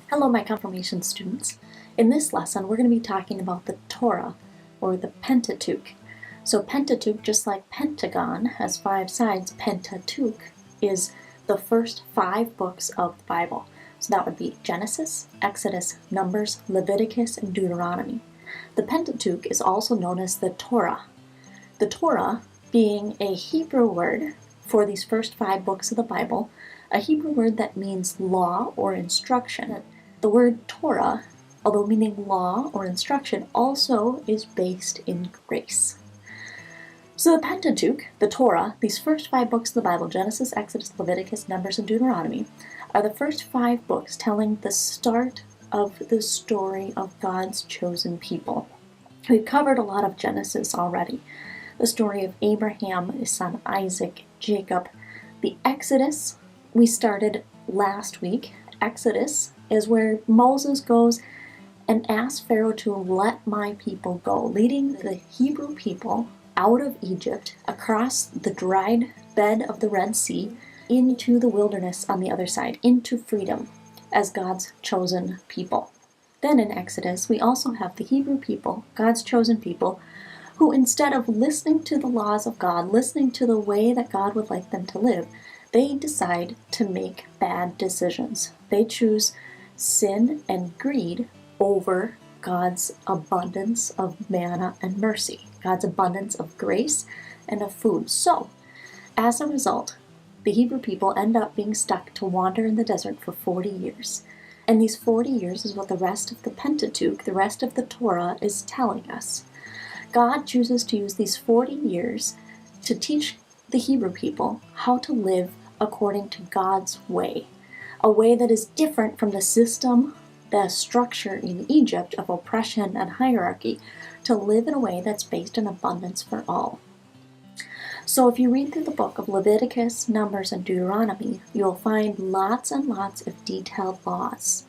Hello, my confirmation students. In this lesson, we're going to be talking about the Torah, or the Pentateuch. So Pentateuch, just like Pentagon has 5 sides, Pentateuch is the first 5 books of the Bible. So that would be Genesis, Exodus, Numbers, Leviticus, and Deuteronomy. The Pentateuch is also known as the Torah. The Torah being a Hebrew word for these first 5 books of the Bible, a Hebrew word that means law or instruction. The word Torah, although meaning law or instruction, also is based in grace. So the Pentateuch, the Torah, these first 5 books of the Bible, Genesis, Exodus, Leviticus, Numbers, and Deuteronomy, are the first 5 books telling the start of the story of God's chosen people. We've covered a lot of Genesis already. The story of Abraham, his son Isaac, Jacob. The Exodus, we started last week. Exodus is where Moses goes and asks Pharaoh to let my people go, leading the Hebrew people out of Egypt, across the dried bed of the Red Sea, into the wilderness on the other side, into freedom as God's chosen people. Then in Exodus, we also have the Hebrew people, God's chosen people, who instead of listening to the laws of God, listening to the way that God would like them to live, they decide to make bad decisions. They choose sin and greed over God's abundance of manna and mercy, God's abundance of grace and of food. So, as a result, the Hebrew people end up being stuck to wander in the desert for 40 years. And these 40 years is what the rest of the Pentateuch, the rest of the Torah, is telling us. God chooses to use these 40 years to teach the Hebrew people how to live according to God's way, a way that is different from the system, the structure in Egypt of oppression and hierarchy, to live in a way that's based in abundance for all. So if you read through the book of Leviticus, Numbers, and Deuteronomy, you'll find lots and lots of detailed laws,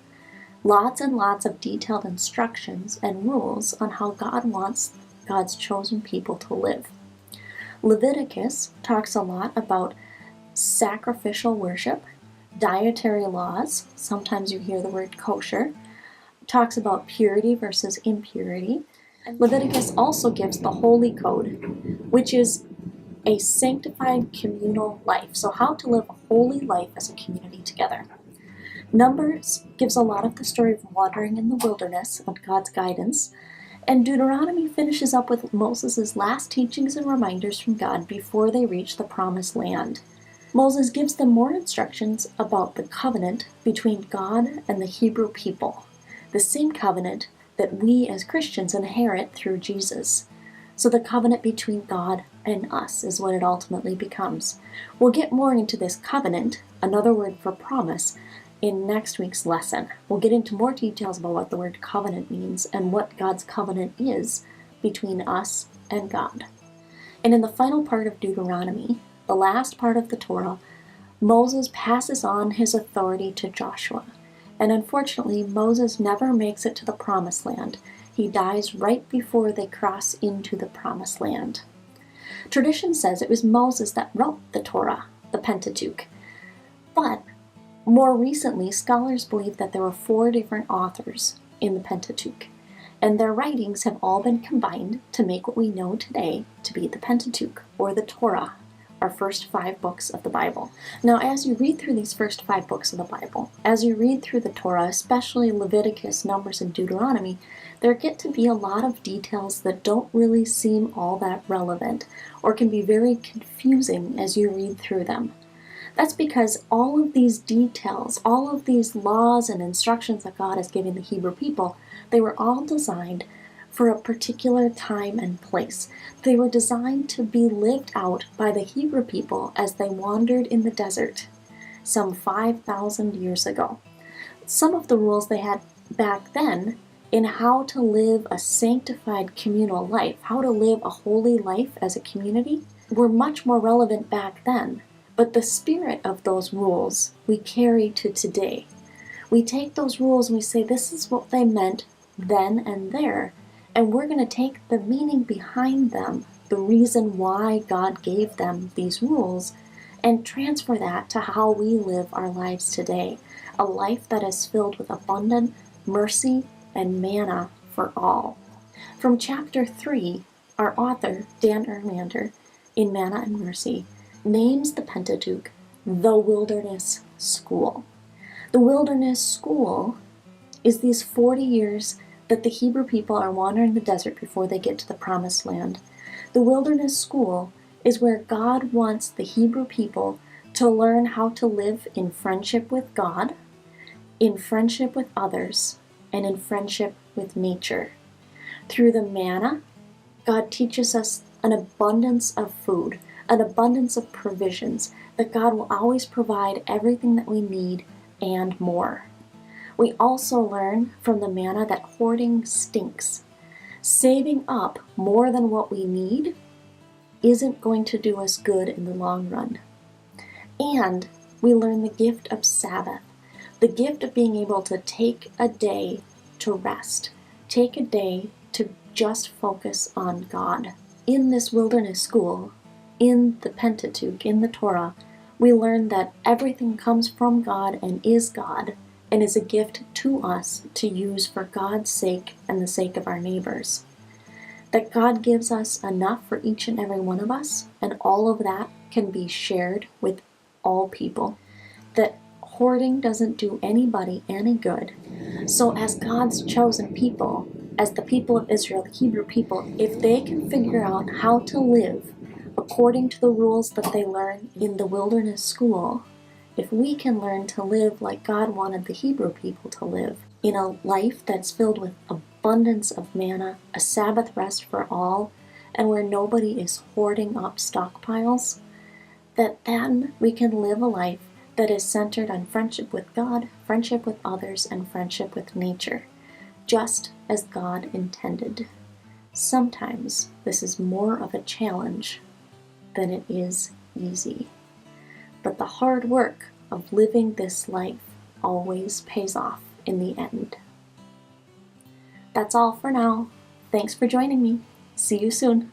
lots and lots of detailed instructions and rules on how God wants God's chosen people to live. Leviticus talks a lot about sacrificial worship, dietary laws, sometimes you hear the word kosher, talks about purity versus impurity. Leviticus also gives the Holy Code, which is a sanctified communal life, so how to live a holy life as a community together. Numbers gives a lot of the story of wandering in the wilderness and God's guidance, and Deuteronomy finishes up with Moses' last teachings and reminders from God before they reach the promised land. Moses gives them more instructions about the covenant between God and the Hebrew people, the same covenant that we as Christians inherit through Jesus. So the covenant between God and us is what it ultimately becomes. We'll get more into this covenant, another word for promise, in next week's lesson. We'll get into more details about what the word covenant means and what God's covenant is between us and God. And in the final part of Deuteronomy, the last part of the Torah, Moses passes on his authority to Joshua. And unfortunately, Moses never makes it to the promised land. He dies right before they cross into the promised land. Tradition says it was Moses that wrote the Torah, the Pentateuch. But more recently, scholars believe that there were 4 different authors in the Pentateuch, and their writings have all been combined to make what we know today to be the Pentateuch, or the Torah, our first 5 books of the Bible. Now, as you read through these first 5 books of the Bible, as you read through the Torah, especially Leviticus, Numbers, and Deuteronomy, there get to be a lot of details that don't really seem all that relevant, or can be very confusing as you read through them. That's because all of these details, all of these laws and instructions that God has given the Hebrew people, they were all designed for a particular time and place. They were designed to be lived out by the Hebrew people as they wandered in the desert some 5,000 years ago. Some of the rules they had back then in how to live a sanctified communal life, how to live a holy life as a community, were much more relevant back then. But the spirit of those rules we carry to today. We take those rules and we say, this is what they meant then and there, and we're going to take the meaning behind them, the reason why God gave them these rules, and transfer that to how we live our lives today. a life that is filled with abundant mercy and manna for all. From chapter 3, our author, Dan Erlander, in Manna and Mercy, names the Pentateuch the Wilderness School. The Wilderness School is these 40 years that the Hebrew people are wandering the desert before they get to the Promised Land. The Wilderness School is where God wants the Hebrew people to learn how to live in friendship with God, in friendship with others, and in friendship with nature. Through the manna, God teaches us an abundance of food, an abundance of provisions, that God will always provide everything that we need and more. We also learn from the manna that hoarding stinks. Saving up more than what we need isn't going to do us good in the long run. And we learn the gift of Sabbath, the gift of being able to take a day to rest, take a day to just focus on God. In this wilderness school, in the Pentateuch, in the Torah, we learn that everything comes from God and is God, and is a gift to us to use for God's sake and the sake of our neighbors. That God gives us enough for each and every one of us, and all of that can be shared with all people. That hoarding doesn't do anybody any good. So as God's chosen people, as the people of Israel, the Hebrew people, if they can figure out how to live according to the rules that they learn in the wilderness school, if we can learn to live like God wanted the Hebrew people to live, in a life that's filled with abundance of manna, a Sabbath rest for all, and where nobody is hoarding up stockpiles, that then we can live a life that is centered on friendship with God, friendship with others, and friendship with nature, just as God intended. Sometimes this is more of a challenge than it is easy. But the hard work of living this life always pays off in the end. That's all for now. Thanks for joining me. See you soon.